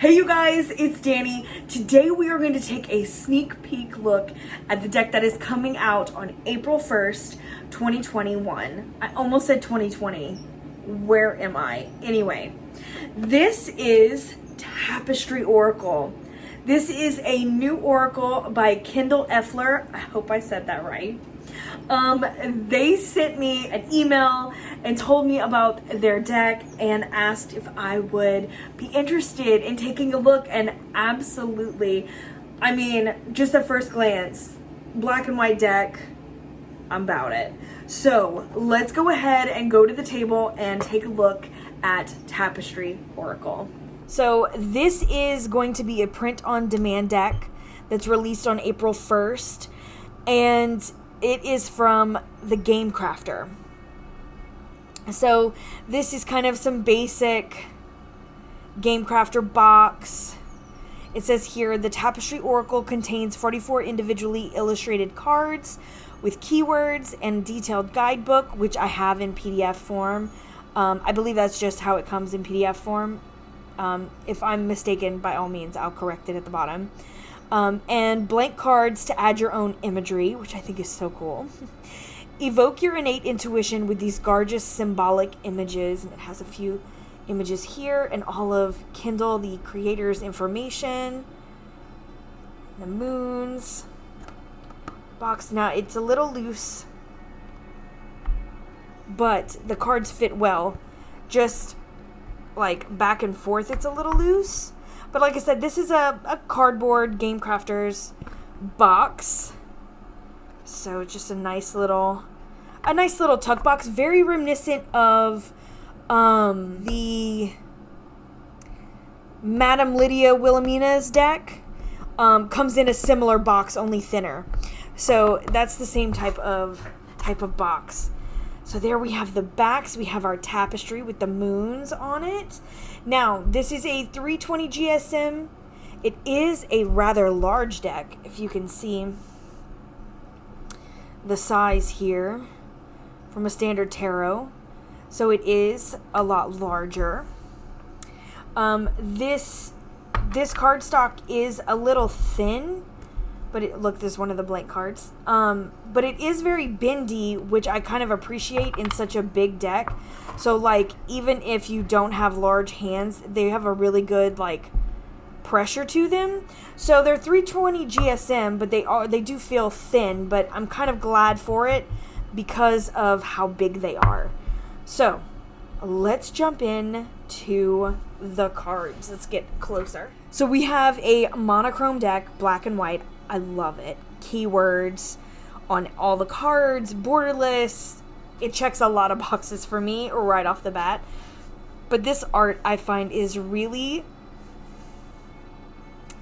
Hey you guys, it's Dani. Today we are going to take a sneak peek look at the deck that is coming out on April 1st, 2021. I almost said 2020. Where am I? Anyway, this is Tapestry Oracle. This is a new oracle by Kendall Effler. I hope I said that right. They sent me an email and told me about their deck and asked if I would be interested in taking a look, and absolutely, I mean, just at first glance, black and white deck, I'm about it. So let's go ahead and go to the table and take a look at Tapestry Oracle. So this is going to be a print-on-demand deck that's released on April 1st, and it is from the Game Crafter. So this is kind of some basic Game Crafter box. It says here, the Tapestry Oracle contains 44 individually illustrated cards with keywords and detailed guidebook, which I have in PDF form. I believe that's just how it comes in PDF form. If I'm mistaken, by all means, I'll correct it at the bottom. And blank cards to add your own imagery, which I think is so cool. Evoke your innate intuition with these gorgeous symbolic images. And it has a few images here and all of Kendall, the creator's information. The moons. Box. Now, it's a little loose, but the cards fit well. Just like back and forth, it's a little loose. But like I said, this is a cardboard Game Crafter's box. So just a nice little tuck box, very reminiscent of the Madame Lydia Wilhelmina's deck. Comes in a similar box, only thinner. So that's the same type of box. So there we have the backs. We have our tapestry with the moons on it. Now, this is a 320 GSM. It is a rather large deck, if you can see the size here from a standard tarot. So it is a lot larger. This cardstock is a little thin, but look, this is one of the blank cards. But it is very bendy, which I kind of appreciate in such a big deck. So, like, even if you don't have large hands, they have a really good, like, pressure to them. So they're 320 GSM, but they do feel thin, but I'm kind of glad for it because of how big they are. So let's jump in to the cards. Let's get closer. So we have a monochrome deck, black and white. I love it. Keywords on all the cards, borderless. It checks a lot of boxes for me right off the bat. But this art, I find, is really,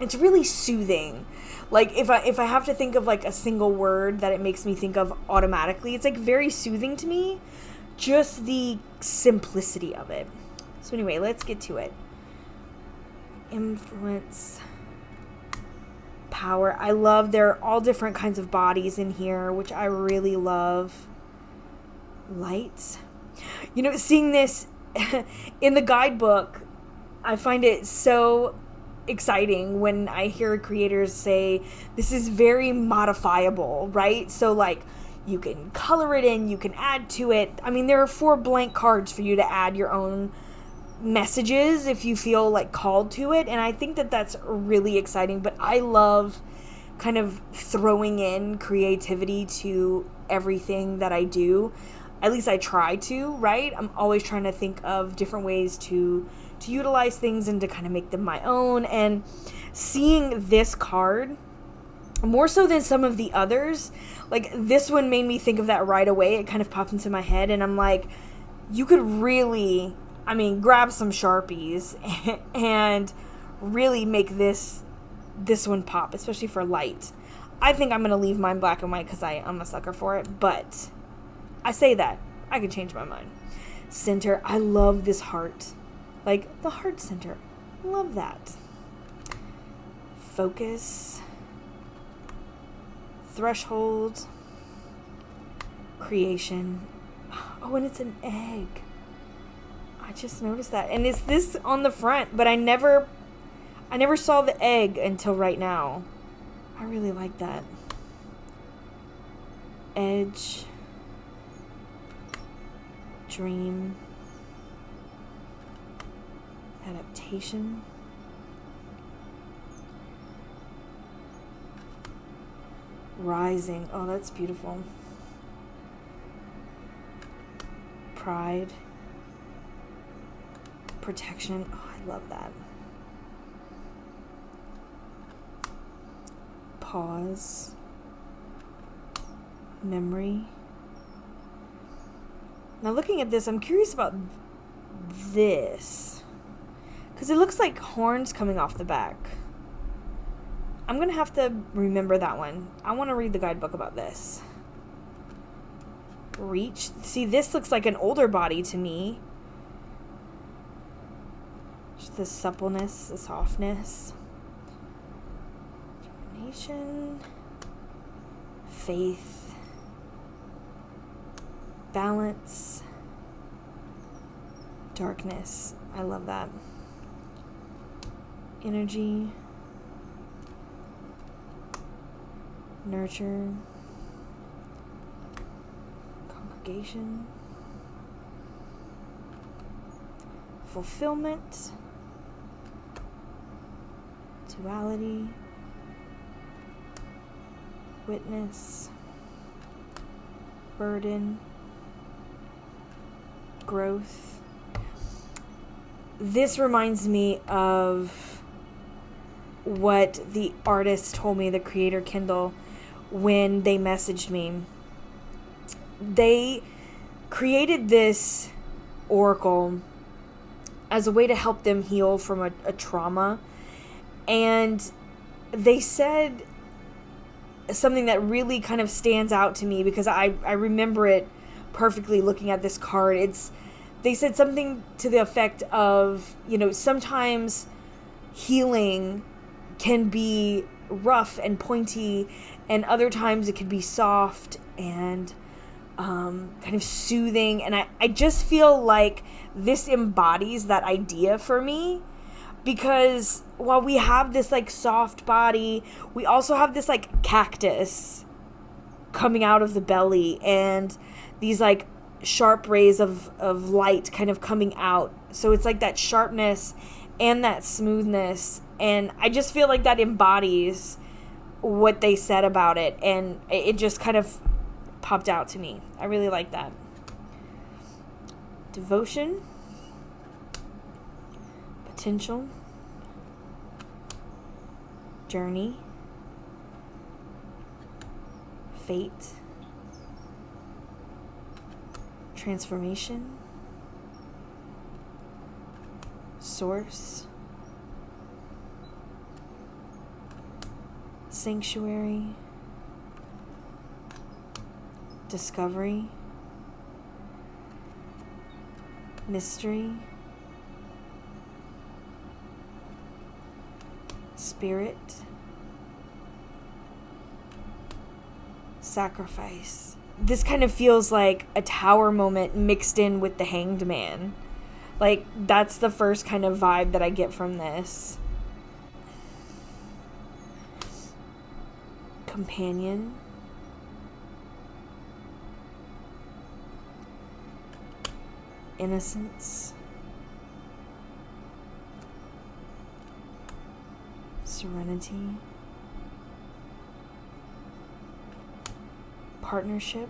it's really soothing. Like, if I have to think of like a single word that it makes me think of automatically, it's like very soothing to me. Just the simplicity of it. So anyway, let's get to it. Influence. Power. I love, there are all different kinds of bodies in here, which I really love. Light. You know, seeing this in the guidebook, I find it so exciting when I hear creators say this is very modifiable, right? So like, you can color it in, you can add to it. I mean, there are 4 blank cards for you to add your own messages if you feel like called to it, and I think that that's really exciting. But I love kind of throwing in creativity to everything that I do. At least I try to, right? I'm always trying to think of different ways to utilize things and to kind of make them my own. And seeing this card, more so than some of the others, like this one made me think of that right away. It kind of popped into my head, and I'm like, you could really, I mean, grab some Sharpies and really make this one pop, especially for light. I think I'm going to leave mine black and white because I'm a sucker for it, but I say that. I could change my mind. Center. I love this heart. Like, the heart center. Love that. Focus. Threshold. Creation. Oh, and it's an egg. I just noticed that. And it's this on the front, but I never I never saw the egg until right now. I really like that. Edge. Dream. Adaptation. Rising. Oh, that's beautiful. Pride. Protection. Oh, I love that. Pause. Memory. Now looking at this, I'm curious about this. Because it looks like horns coming off the back. I'm going to have to remember that one. I want to read the guidebook about this. Reach. See, this looks like an older body to me. Just the suppleness, the softness. Determination. Faith. Balance. Darkness. I love that. Energy. Nurture. Congregation. Fulfillment. Duality. Witness. Burden. Growth. This reminds me of what the artist told me, the creator Kindle, when they messaged me. They created this oracle as a way to help them heal from a trauma. And they said something that really kind of stands out to me because I remember it perfectly looking at this card. They said something to the effect of, sometimes healing can be rough and pointy, and other times it can be soft and kind of soothing. And I just feel like this embodies that idea for me, because while we have this like soft body, we also have this like cactus coming out of the belly and these like sharp rays of light kind of coming out. So it's like that sharpness and that smoothness, and I just feel like that embodies what they said about it, and it just kind of popped out to me. I really like that. Devotion. Potential. Journey. Fate. Transformation. Source. Sanctuary. Discovery. Mystery. Spirit. Sacrifice. This kind of feels like a tower moment mixed in with the Hanged Man. Like, that's the first kind of vibe that I get from this. Companion. Innocence. Serenity. Partnership.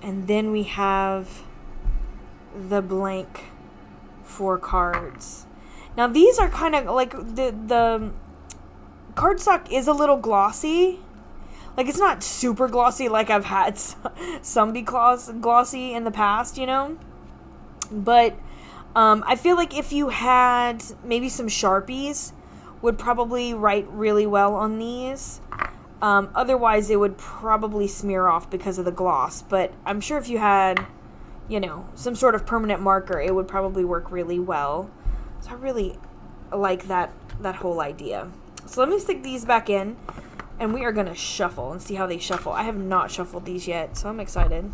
And then we have the blank 4 cards. Now these are kind of like the cardstock is a little glossy. Like, it's not super glossy like I've had some be glossy in the past, But I feel like if you had maybe some Sharpies, would probably write really well on these. Otherwise, it would probably smear off because of the gloss. But I'm sure if you had, some sort of permanent marker, it would probably work really well. So I really like that whole idea. So let me stick these back in, and we are going to shuffle and see how they shuffle. I have not shuffled these yet, so I'm excited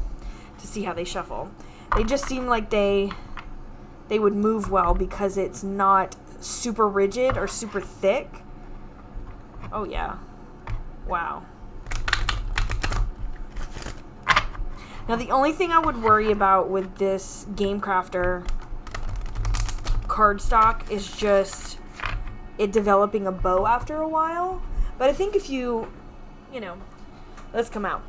to see how they shuffle. They just seem like they they would move well because it's not super rigid or super thick. Oh yeah. Wow. Now the only thing I would worry about with this Game Crafter cardstock is just it developing a bow after a while. But I think if you know, let's come out.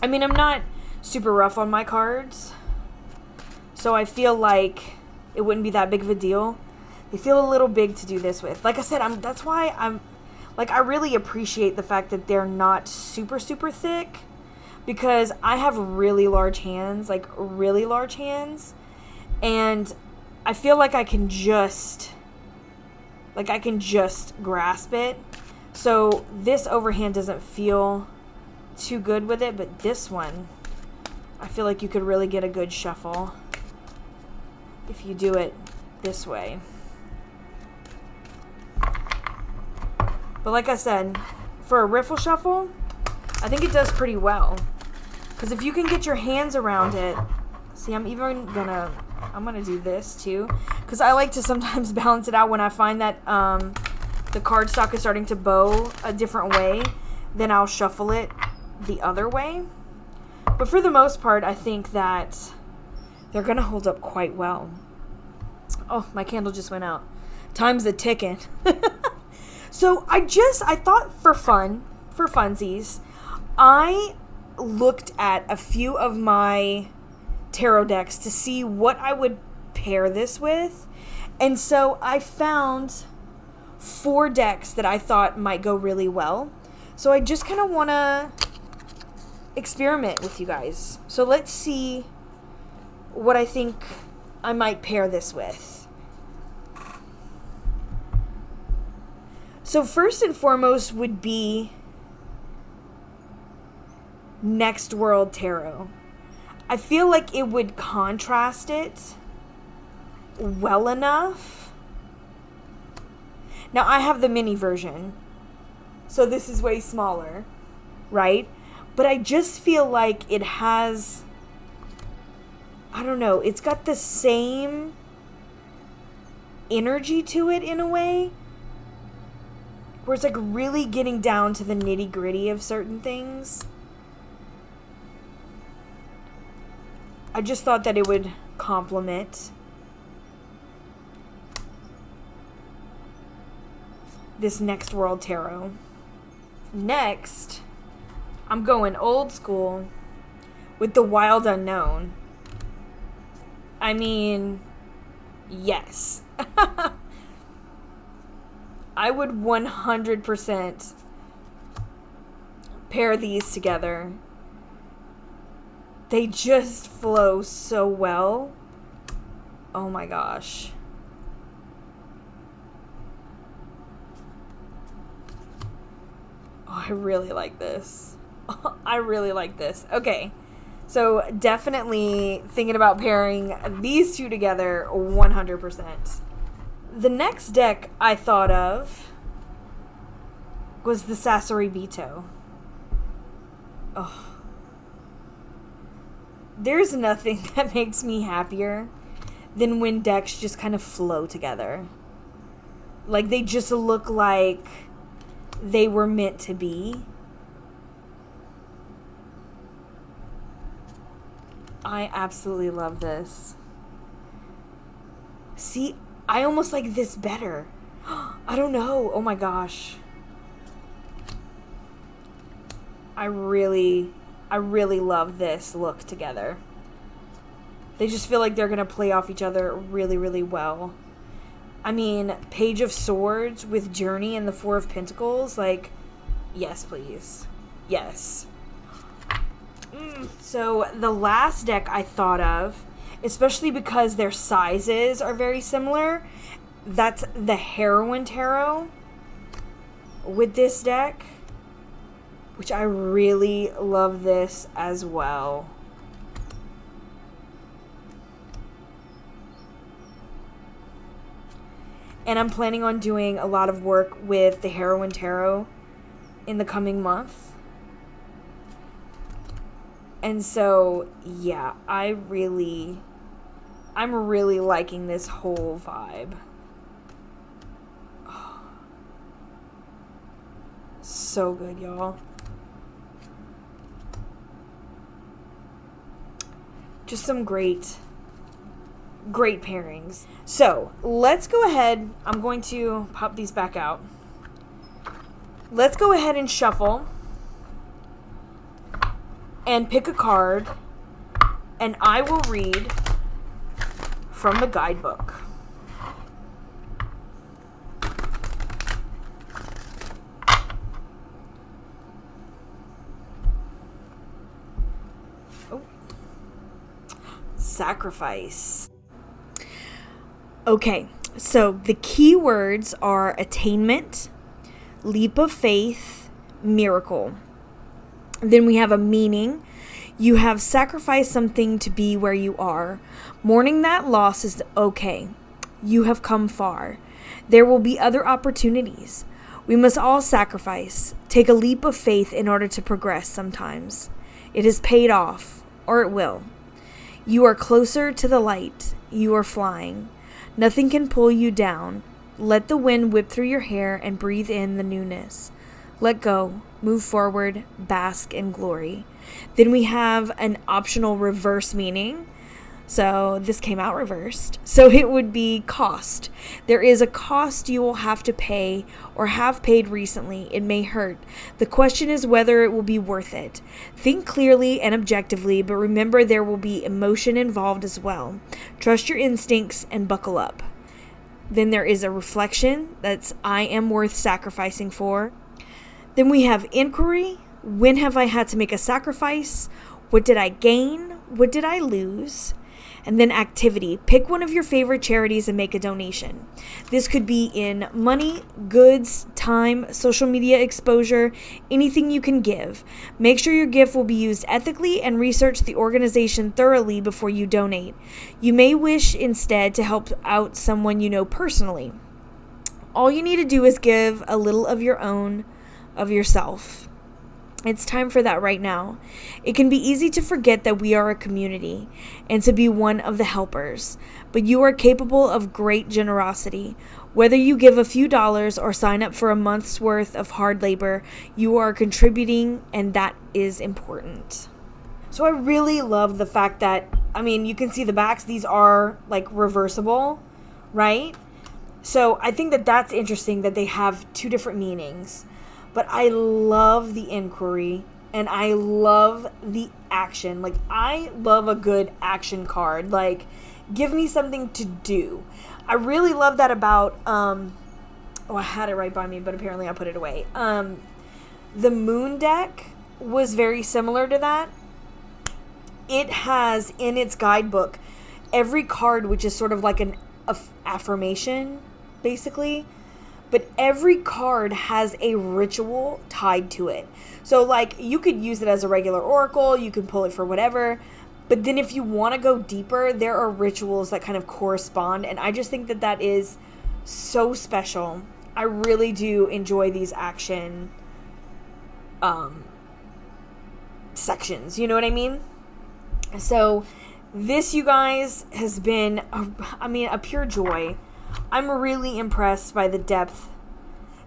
I mean, I'm not super rough on my cards, so I feel like it wouldn't be that big of a deal. They feel a little big to do this with. Like I said, that's why I'm like, I really appreciate the fact that they're not super, super thick, because I have really large hands, like really large hands, and I feel like I can just grasp it. So this overhand doesn't feel too good with it, but this one, I feel like you could really get a good shuffle if you do it this way. But like I said, for a riffle shuffle, I think it does pretty well. Because if you can get your hands around it, see, I'm gonna do this too, because I like to sometimes balance it out when I find that the cardstock is starting to bow a different way, then I'll shuffle it the other way. But for the most part, I think that they're gonna hold up quite well. Oh, my candle just went out. Time's a ticking. So I thought for funsies, I looked at a few of my tarot decks to see what I would pair this with. And so I found 4 decks that I thought might go really well. So I just kind of want to experiment with you guys. So let's see what I think I might pair this with. So first and foremost would be Next World Tarot. I feel like it would contrast it well enough. Now I have the mini version, so this is way smaller, right? But I just feel like it has, I don't know, it's got the same energy to it in a way, where it's like really getting down to the nitty gritty of certain things. I just thought that it would complement this Next World Tarot. Next, I'm going old school with the Wild Unknown. I mean, yes. I would 100% pair these together. They just flow so well. Oh my gosh. Oh, I really like this. I really like this. Okay. So definitely thinking about pairing these two together 100%. The next deck I thought of was the Sasori Bito. Oh. There's nothing that makes me happier than when decks just kind of flow together. Like they just look like they were meant to be. I absolutely love this. See, I almost like this better. I don't know. Oh my gosh. I really love this look together. They just feel like they're going to play off each other really, really well. I mean, Page of Swords with Journey and the Four of Pentacles, like, yes, please. Yes. So the last deck I thought of, especially because their sizes are very similar, that's the Heroine Tarot with this deck, which I really love this as well. And I'm planning on doing a lot of work with the Heroine Tarot in the coming month. And so, yeah, I really I'm really liking this whole vibe. Oh, so good, y'all. Just some great pairings. So let's go ahead. I'm going to pop these back out. Let's go ahead and shuffle and pick a card, and I will read from the guidebook. Oh. Sacrifice. Okay, so the key words are attainment, leap of faith, miracle. Then we have a meaning. You have sacrificed something to be where you are. Mourning that loss is okay. You have come far. There will be other opportunities. We must all sacrifice, take a leap of faith in order to progress sometimes. It has paid off, or it will. You are closer to the light. You are flying. Nothing can pull you down. Let the wind whip through your hair and breathe in the newness. Let go, move forward, bask in glory. Then we have an optional reverse meaning. So this came out reversed. So it would be cost. There is a cost you will have to pay or have paid recently. It may hurt. The question is whether it will be worth it. Think clearly and objectively, but remember there will be emotion involved as well. Trust your instincts and buckle up. Then there is a reflection. That's I am worth sacrificing for. Then we have inquiry. When have I had to make a sacrifice? What did I gain? What did I lose? And then activity. Pick one of your favorite charities and make a donation. This could be in money, goods, time, social media exposure, anything you can give. Make sure your gift will be used ethically and research the organization thoroughly before you donate. You may wish instead to help out someone you know personally. All you need to do is give a little of your own, of yourself. It's time for that right now. It can be easy to forget that we are a community and to be one of the helpers, but you are capable of great generosity. Whether you give a few dollars or sign up for a month's worth of hard labor, you are contributing, and that is important. So I really love the fact that, you can see the backs. These are like reversible, right? So I think that that's interesting that they have two different meanings. But I love the inquiry and I love the action. Like, I love a good action card. Like, give me something to do. I really love that about, I had it right by me, but apparently I put it away. The Moon deck was very similar to that. It has in its guidebook every card, which is sort of like an affirmation, basically. But every card has a ritual tied to it. So, like, you could use it as a regular oracle. You can pull it for whatever. But then if you want to go deeper, there are rituals that kind of correspond. And I just think that that is so special. I really do enjoy these action sections. You know what I mean? So, this, you guys, has been, a pure joy. I'm really impressed by the depth.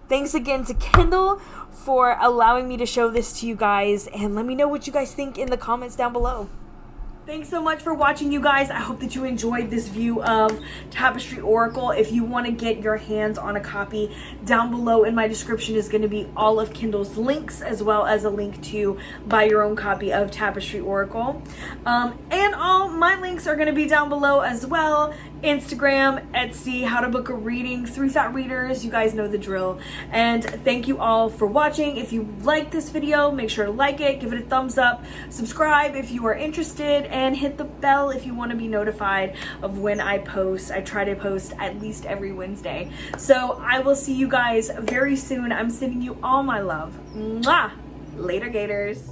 Thanks again to Kendall for allowing me to show this to you guys, and let me know what you guys think in the comments down below. Thanks so much for watching, you guys. I hope that you enjoyed this view of Tapestry Oracle. If you want to get your hands on a copy, down below in my description is going to be all of Kendall's links, as well as a link to buy your own copy of Tapestry Oracle. And all my links are going to be down below as well. Instagram, Etsy, how to book a reading through Thought Readers. You guys know the drill. And thank you all for watching. If you like this video, make sure to like it, give it a thumbs up, subscribe if you are interested, and hit the bell if you want to be notified of when I post. I try to post at least every Wednesday. So I will see you guys very soon. I'm sending you all my love. Mwah! Later, Gators.